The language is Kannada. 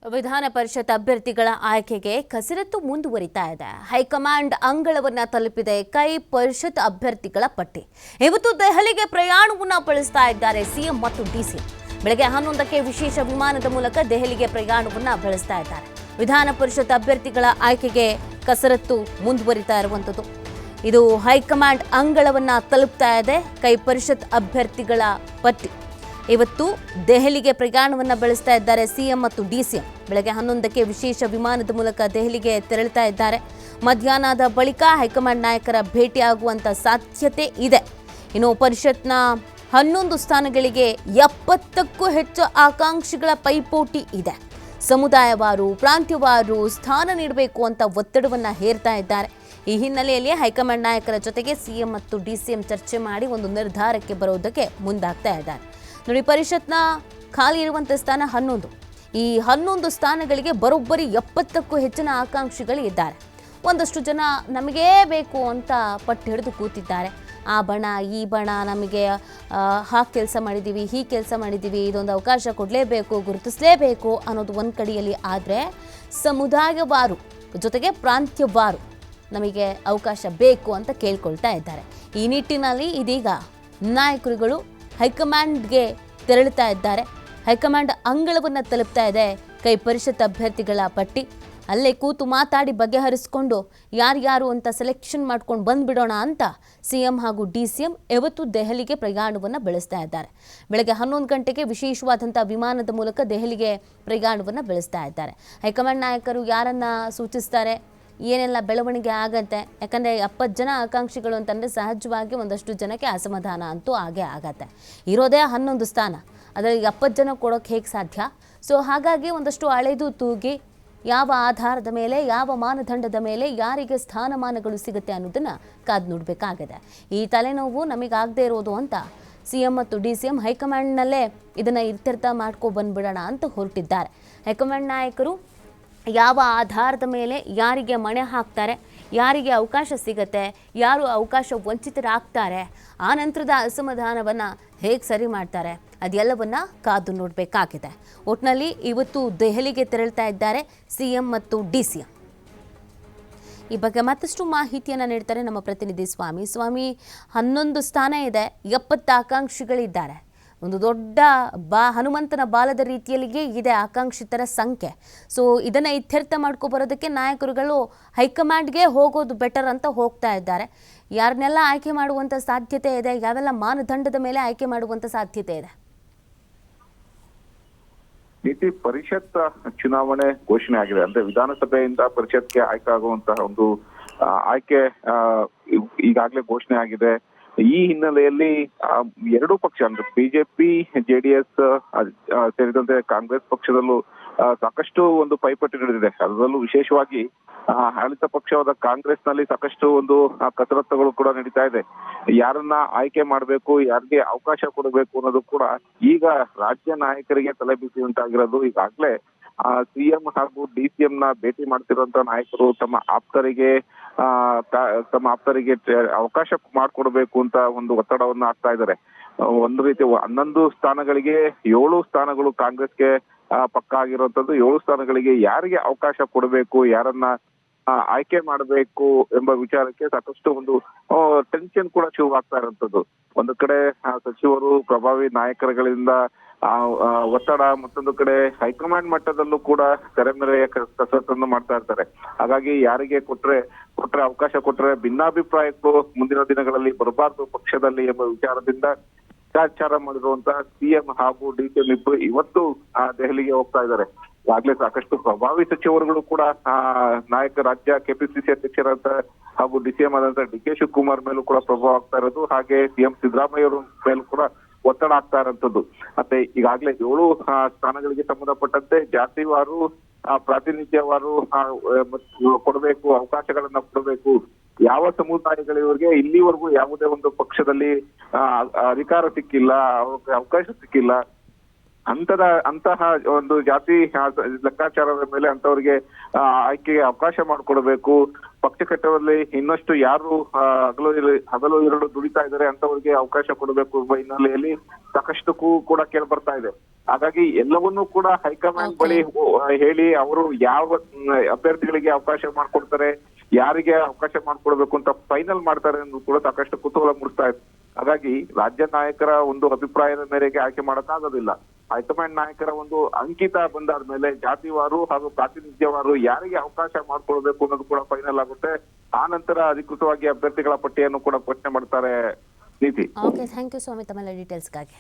ವಿಧಾನ ಪರಿಷತ್ ಅಭ್ಯರ್ಥಿಗಳ ಆಯ್ಕೆಗೆ ಕಸರತ್ತು ಮುಂದುವರಿತಾ ಇದೆ. ಹೈಕಮಾಂಡ್ ಅಂಗಳವನ್ನ ತಲುಪಿದೆ ಕೈ ಪರಿಷತ್ ಅಭ್ಯರ್ಥಿಗಳ ಪಟ್ಟಿ. ಇವತ್ತು ದೆಹಲಿಗೆ ಪ್ರಯಾಣವನ್ನ ಬೆಳೆಸ್ತಾ ಇದ್ದಾರೆ ಸಿಎಂ ಮತ್ತು ಡಿಸಿಎಂ. ಬೆಳಗ್ಗೆ 11ಕ್ಕೆ ವಿಶೇಷ ವಿಮಾನದ ಮೂಲಕ ದೆಹಲಿಗೆ ಪ್ರಯಾಣವನ್ನ ಬೆಳೆಸ್ತಾ ಇದ್ದಾರೆ. ವಿಧಾನ ಪರಿಷತ್ ಅಭ್ಯರ್ಥಿಗಳ ಆಯ್ಕೆಗೆ ಕಸರತ್ತು ಮುಂದುವರಿತಾ ಇರುವಂತದ್ದು. ಇದು ಹೈಕಮಾಂಡ್ ಅಂಗಳವನ್ನ ತಲುಪ್ತಾ ಇದೆ ಕೈ ಪರಿಷತ್ ಅಭ್ಯರ್ಥಿಗಳ ಪಟ್ಟಿ. ಇವತ್ತು ದೆಹಲಿಗೆ ಪ್ರಯಾಣವನ್ನು ಬೆಳೆಸ್ತಾ ಇದ್ದಾರೆ ಸಿಎಂ ಮತ್ತು ಡಿಸಿಎಂ. ಬೆಳಗ್ಗೆ 11ಕ್ಕೆ ವಿಶೇಷ ವಿಮಾನದ ಮೂಲಕ ದೆಹಲಿಗೆ ತೆರಳುತ್ತಾ ಇದ್ದಾರೆ. ಮಧ್ಯಾಹ್ನದ ಬಳಿಕ ಹೈಕಮಾಂಡ್ ನಾಯಕರ ಭೇಟಿಯಾಗುವಂಥ ಸಾಧ್ಯತೆ ಇದೆ. ಇನ್ನು ಪರಿಷತ್ನ 11 ಸ್ಥಾನಗಳಿಗೆ 70ಕ್ಕೂ ಹೆಚ್ಚು ಆಕಾಂಕ್ಷಿಗಳ ಪೈಪೋಟಿ ಇದೆ. ಸಮುದಾಯವಾರು, ಪ್ರಾಂತ್ಯವಾರು ಸ್ಥಾನ ನೀಡಬೇಕು ಅಂತ ಒತ್ತಡವನ್ನು ಹೇರ್ತಾ ಇದ್ದಾರೆ. ಈ ಹಿನ್ನೆಲೆಯಲ್ಲಿ ಹೈಕಮಾಂಡ್ ನಾಯಕರ ಜೊತೆಗೆ ಸಿಎಂ ಮತ್ತು ಡಿಸಿಎಂ ಚರ್ಚೆ ಮಾಡಿ ಒಂದು ನಿರ್ಧಾರಕ್ಕೆ ಬರೋದಕ್ಕೆ ಮುಂದಾಗ್ತಾ ಇದ್ದಾರೆ. ನೋಡಿ, ಪರಿಷತ್ನ ಖಾಲಿ ಇರುವಂಥ ಸ್ಥಾನ 11. ಈ 11 ಸ್ಥಾನಗಳಿಗೆ ಬರೋಬ್ಬರಿ 70ಕ್ಕೂ ಹೆಚ್ಚಿನ ಆಕಾಂಕ್ಷಿಗಳು ಇದ್ದಾರೆ. ಒಂದಷ್ಟು ಜನ ನಮಗೇ ಬೇಕು ಅಂತ ಪಟ್ಟು ಹಿಡಿದು ಕೂತಿದ್ದಾರೆ. ಆ ಬಣ ಈ ಬಣ ನಮಗೆ ಹಾಗೆ ಕೆಲಸ ಮಾಡಿದ್ದೀವಿ, ಹೀಗೆ ಕೆಲಸ ಮಾಡಿದ್ದೀವಿ, ಇದೊಂದು ಅವಕಾಶ ಕೊಡಲೇಬೇಕು, ಗುರುತಿಸಲೇಬೇಕು ಅನ್ನೋದು ಒಂದು ಕಡೆಯಲ್ಲಿ. ಆದರೆ ಸಮುದಾಯವಾರು ಜೊತೆಗೆ ಪ್ರಾಂತ್ಯವಾರು ನಮಗೆ ಅವಕಾಶ ಬೇಕು ಅಂತ ಕೇಳ್ಕೊಳ್ತಾ ಇದ್ದಾರೆ. ಈ ನಿಟ್ಟಿನಲ್ಲಿ ಇದೀಗ ನಾಯಕರುಗಳು ಹೈಕಮಾಂಡ್ಗೆ ತೆರಳುತ್ತಾ ಇದ್ದಾರೆ. ಹೈಕಮಾಂಡ್ ಅಂಗಳವನ್ನು ತಲುಪ್ತಾ ಇದೆ ಕೈ ಪರಿಷತ್ ಅಭ್ಯರ್ಥಿಗಳ ಪಟ್ಟಿ. ಅಲ್ಲೇ ಕೂತು ಮಾತಾಡಿ ಬಗೆಹರಿಸಿಕೊಂಡು ಯಾರ್ಯಾರು ಅಂತ ಸೆಲೆಕ್ಷನ್ ಮಾಡ್ಕೊಂಡು ಬಂದ್ಬಿಡೋಣ ಅಂತ ಸಿಎಂ ಹಾಗೂ ಡಿಸಿಎಂ ಇವತ್ತು ದೆಹಲಿಗೆ ಪ್ರಯಾಣವನ್ನು ಬೆಳೆಸ್ತಾ ಇದ್ದಾರೆ. ಬೆಳಗ್ಗೆ 11 ಗಂಟೆಗೆ ವಿಶೇಷವಾದಂಥ ವಿಮಾನದ ಮೂಲಕ ದೆಹಲಿಗೆ ಪ್ರಯಾಣವನ್ನು ಬೆಳೆಸ್ತಾ ಇದ್ದಾರೆ. ಹೈಕಮಾಂಡ್ ನಾಯಕರು ಯಾರನ್ನ ಸೂಚಿಸ್ತಾರೆ, ಏನೆಲ್ಲ ಬೆಳವಣಿಗೆ ಆಗತ್ತೆ, ಯಾಕಂದರೆ 70 ಜನ ಆಕಾಂಕ್ಷಿಗಳು ಅಂತಂದರೆ ಸಹಜವಾಗಿ ಒಂದಷ್ಟು ಜನಕ್ಕೆ ಅಸಮಾಧಾನ ಅಂತೂ ಆಗೇ ಆಗತ್ತೆ. ಇರೋದೇ 11 ಸ್ಥಾನ, ಅದರಲ್ಲಿ 70 ಜನ ಕೊಡೋಕ್ಕೆ ಹೇಗೆ ಸಾಧ್ಯ? ಸೊ ಹಾಗಾಗಿ ಒಂದಷ್ಟು ಅಳೆದು ತೂಗಿ ಯಾವ ಆಧಾರದ ಮೇಲೆ, ಯಾವ ಮಾನದಂಡದ ಮೇಲೆ ಯಾರಿಗೆ ಸ್ಥಾನಮಾನಗಳು ಸಿಗುತ್ತೆ ಅನ್ನೋದನ್ನು ಕಾದು ನೋಡಬೇಕಾಗಿದೆ. ಈ ತಲೆನೋವು ನಮಗಾಗದೇ ಇರೋದು ಅಂತ ಸಿಎಂ ಮತ್ತು ಡಿಸಿಎಂ ಹೈಕಮಾಂಡ್ನಲ್ಲೇ ಇದನ್ನು ಇತ್ಯರ್ಥ ಮಾಡ್ಕೊ ಬಂದ್ಬಿಡೋಣ ಅಂತ ಹೊರಟಿದ್ದಾರೆ. ಹೈಕಮಾಂಡ್ ನಾಯಕರು ಯಾವ ಆಧಾರದ ಮೇಲೆ ಯಾರಿಗೆ ಮಣೆ ಹಾಕ್ತಾರೆ, ಯಾರಿಗೆ ಅವಕಾಶ ಸಿಗತ್ತೆ, ಯಾರು ಅವಕಾಶ ವಂಚಿತರಾಗ್ತಾರೆ, ಆ ನಂತರದ ಅಸಮಾಧಾನವನ್ನು ಹೇಗೆ ಸರಿ ಮಾಡ್ತಾರೆ, ಅದೆಲ್ಲವನ್ನು ಕಾದು ನೋಡಬೇಕಾಗಿದೆ. ಒಟ್ಟಿನಲ್ಲಿ ಇವತ್ತು ದೆಹಲಿಗೆ ತೆರಳುತ್ತಾ ಇದ್ದಾರೆ ಸಿಎಂ ಮತ್ತು ಡಿಸಿಎಂ. ಈ ಬಗ್ಗೆ ಮತ್ತಷ್ಟು ಮಾಹಿತಿಯನ್ನು ನೀಡ್ತಾರೆ ನಮ್ಮ ಪ್ರತಿನಿಧಿ ಸ್ವಾಮಿ. 11 ಸ್ಥಾನ ಇದೆ, 70 ಆಕಾಂಕ್ಷಿಗಳಿದ್ದಾರೆ. ಒಂದು ದೊಡ್ಡ ಹನುಮಂತನ ಬಾಲದ ರೀತಿಯಲ್ಲಿಯೇ ಇದೆ ಆಕಾಂಕ್ಷಿತರ ಸಂಖ್ಯೆ. ಸೊ ಇದನ್ನು ಇತ್ಯರ್ಥ ಮಾಡ್ಕೊಬರೋದಕ್ಕೆ ನಾಯಕರುಗಳು ಹೈಕಮಾಂಡ್ಗೆ ಹೋಗೋದು ಬೆಟರ್ ಅಂತ ಹೋಗ್ತಾ ಇದ್ದಾರೆ. ಯಾರನ್ನೆಲ್ಲ ಆಯ್ಕೆ ಮಾಡುವಂಥ ಸಾಧ್ಯತೆ ಇದೆ, ಯಾವೆಲ್ಲ ಮಾನದಂಡದ ಮೇಲೆ ಆಯ್ಕೆ ಮಾಡುವಂಥ ಸಾಧ್ಯತೆ ಇದೆ? ನೀತಿ ಪರಿಷತ್ ಚುನಾವಣೆ ಘೋಷಣೆ ಆಗಿದೆ. ಅಂದ್ರೆ ವಿಧಾನಸಭೆಯಿಂದ ಪರಿಷತ್ಗೆ ಆಯ್ಕೆ ಆಗುವಂತಹ ಒಂದು ಆಯ್ಕೆ ಈಗಾಗಲೇ ಘೋಷಣೆ ಆಗಿದೆ. ಈ ಹಿನ್ನೆಲೆಯಲ್ಲಿ ಎರಡೂ ಪಕ್ಷ ಅಂದ್ರೆ ಬಿಜೆಪಿ, ಜೆಡಿಎಸ್ ಸೇರಿದಂತೆ ಕಾಂಗ್ರೆಸ್ ಪಕ್ಷದಲ್ಲೂ ಸಾಕಷ್ಟು ಒಂದು ಪೈಪೋಟಿ ನಡೆದಿದೆ. ಅದರಲ್ಲೂ ವಿಶೇಷವಾಗಿ ಆಡಳಿತ ಪಕ್ಷವಾದ ಕಾಂಗ್ರೆಸ್ ನಲ್ಲಿ ಸಾಕಷ್ಟು ಒಂದು ಕಸರತ್ತುಗಳು ಕೂಡ ನಡೀತಾ ಇದೆ. ಯಾರನ್ನ ಆಯ್ಕೆ ಮಾಡಬೇಕು, ಯಾರಿಗೆ ಅವಕಾಶ ಕೊಡಬೇಕು ಅನ್ನೋದು ಕೂಡ ಈಗ ರಾಜ್ಯ ನಾಯಕರಿಗೆ ತಲೆಬಿಸಿ ಉಂಟಾಗಿರೋದು. ಈಗಾಗಲೇ ಸಿಎಂ ಹಾಗೂ ಡಿಸಿಎಂ ನ ಭೇಟಿ ಮಾಡ್ತಿರುವಂತ ನಾಯಕರು ತಮ್ಮ ಆಪ್ತರಿಗೆ ಅವಕಾಶ ಮಾಡಿಕೊಡ್ಬೇಕು ಅಂತ ಒಂದು ಒತ್ತಡವನ್ನ ಹಾಕ್ತಾ ಇದ್ದಾರೆ. ಒಂದು ರೀತಿ 11 ಸ್ಥಾನಗಳಿಗೆ 7 ಸ್ಥಾನಗಳು ಕಾಂಗ್ರೆಸ್ಗೆ ಪಕ್ಕ ಆಗಿರುವಂತದ್ದು. 7 ಸ್ಥಾನಗಳಿಗೆ ಯಾರಿಗೆ ಅವಕಾಶ ಕೊಡಬೇಕು, ಯಾರನ್ನ ಆಯ್ಕೆ ಮಾಡಬೇಕು ಎಂಬ ವಿಚಾರಕ್ಕೆ ಸಾಕಷ್ಟು ಒಂದು ಟೆನ್ಷನ್ ಕೂಡ ಶುರುವಾಗ್ತಾ ಇರುವಂತದ್ದು. ಒಂದು ಕಡೆ ಸಚಿವರು, ಪ್ರಭಾವಿ ನಾಯಕರುಗಳಿಂದ ಒತ್ತಡ, ಮತ್ತೊಂದು ಕಡೆ ಹೈಕಮಾಂಡ್ ಮಟ್ಟದಲ್ಲೂ ಕೂಡ ತೆರೆಮೆರೆಯ ಕಸರತ್ತನ್ನು ಮಾಡ್ತಾ ಇರ್ತಾರೆ. ಹಾಗಾಗಿ ಯಾರಿಗೆ ಕೊಟ್ರೆ ಅವಕಾಶ ಕೊಟ್ರೆ ಭಿನ್ನಾಭಿಪ್ರಾಯಕ್ಕೂ ಮುಂದಿನ ದಿನಗಳಲ್ಲಿ ಬರಬಾರ್ದು ಪಕ್ಷದಲ್ಲಿ ಎಂಬ ವಿಚಾರದಿಂದ ಲೆಕ್ಕಾಚಾರ ಮಾಡಿರುವಂತಹ ಸಿಎಂ ಹಾಗೂ ಡಿಸಿಎಂ ಇಬ್ಬರು ಇವತ್ತು ದೆಹಲಿಗೆ ಹೋಗ್ತಾ ಇದ್ದಾರೆ. ಈಗಾಗಲೇ ಸಾಕಷ್ಟು ಪ್ರಭಾವಿ ಸಚಿವರುಗಳು ಕೂಡ ನಾಯಕ ರಾಜ್ಯ ಕೆಪಿಸಿಸಿ ಅಧ್ಯಕ್ಷರಾದ ಹಾಗೂ ಡಿಸಿಎಂ ಆದಂತ ಡಿ.ಕೆ. ಶಿವಕುಮಾರ್ ಮೇಲೂ ಕೂಡ ಪ್ರಭಾವ ಆಗ್ತಾ ಇರೋದು. ಹಾಗೆ ಸಿಎಂ ಸಿದ್ದರಾಮಯ್ಯ ಅವರ ಮೇಲೂ ಕೂಡ ಒತ್ತಡ ಆಗ್ತಾ ಇರುವಂತದ್ದು. ಮತ್ತೆ ಈಗಾಗಲೇ 7 ಸ್ಥಾನಗಳಿಗೆ ಸಂಬಂಧಪಟ್ಟಂತೆ ಜಾತಿವಾರು, ಪ್ರಾತಿನಿಧ್ಯವಾರು ಕೊಡಬೇಕು, ಅವಕಾಶಗಳನ್ನ ಕೊಡಬೇಕು. ಯಾವ ಸಮುದಾಯಗಳಿವರೆಗೆ ಇಲ್ಲಿವರೆಗೂ ಯಾವುದೇ ಒಂದು ಪಕ್ಷದಲ್ಲಿ ಅಧಿಕಾರ ಸಿಕ್ಕಿಲ್ಲ, ಅವಕಾಶ ಸಿಕ್ಕಿಲ್ಲ. ಅಂತಹ ಒಂದು ಜಾತಿ ಲೆಕ್ಕಾಚಾರದ ಮೇಲೆ ಅಂತವರಿಗೆ ಆಯ್ಕೆಗೆ ಅವಕಾಶ ಮಾಡಿಕೊಡ್ಬೇಕು. ಪಕ್ಷ ಕಟ್ಟದಲ್ಲಿ ಇನ್ನಷ್ಟು ಯಾರು ಹಗಲು ಇರಲು ದುಡಿತಾ ಇದ್ದಾರೆ ಅಂತವರಿಗೆ ಅವಕಾಶ ಕೊಡಬೇಕು ಎಂಬ ಹಿನ್ನೆಲೆಯಲ್ಲಿ ಸಾಕಷ್ಟು ಕೂಡ ಕೇಳಿ ಬರ್ತಾ ಇದೆ. ಹಾಗಾಗಿ ಎಲ್ಲವನ್ನೂ ಕೂಡ ಹೈಕಮಾಂಡ್ Okay. ಬಳಿ ಹೇಳಿ ಅವರು ಯಾವ ಅಭ್ಯರ್ಥಿಗಳಿಗೆ ಅವಕಾಶ ಮಾಡ್ಕೊಡ್ತಾರೆ, ಯಾರಿಗೆ ಅವಕಾಶ ಮಾಡ್ಕೊಡ್ಬೇಕು ಅಂತ ಫೈನಲ್ ಮಾಡ್ತಾರೆ ಅನ್ನೋದು ಕೂಡ ಸಾಕಷ್ಟು ಕುತೂಹಲ ಮೂಡಿಸ್ತಾ ಇದೆ. ಹಾಗಾಗಿ ರಾಜ್ಯ ನಾಯಕರ ಒಂದು ಅಭಿಪ್ರಾಯದ ಮೇರೆಗೆ ಆಯ್ಕೆ ಮಾಡೋಕ್ಕಾಗೋದಿಲ್ಲ. ಹೈಕಮಾಂಡ್ ನಾಯಕರ ಒಂದು ಅಂಕಿತ ಬಂದಾದ್ಮೇಲೆ ಜಾತಿವಾರು ಹಾಗೂ ಪ್ರಾತಿನಿಧ್ಯವಾರು ಯಾರಿಗೆ ಅವಕಾಶ ಮಾಡ್ಕೊಳ್ಬೇಕು ಅನ್ನೋದು ಕೂಡ ಫೈನಲ್ ಆಗುತ್ತೆ. ಆ ನಂತರ ಅಧಿಕೃತವಾಗಿ ಅಭ್ಯರ್ಥಿಗಳ ಪಟ್ಟಿಯನ್ನು ಕೂಡ ಘೋಷಣೆ ಮಾಡ್ತಾರೆ. ನೀತಿ. ಓಕೆ, ಥ್ಯಾಂಕ್ ಯು ಸ್ವಾಮಿ ತಮ್ಮೆಲ್ಲ ಡೀಟೇಲ್ಸ್ಗಾಗಿ.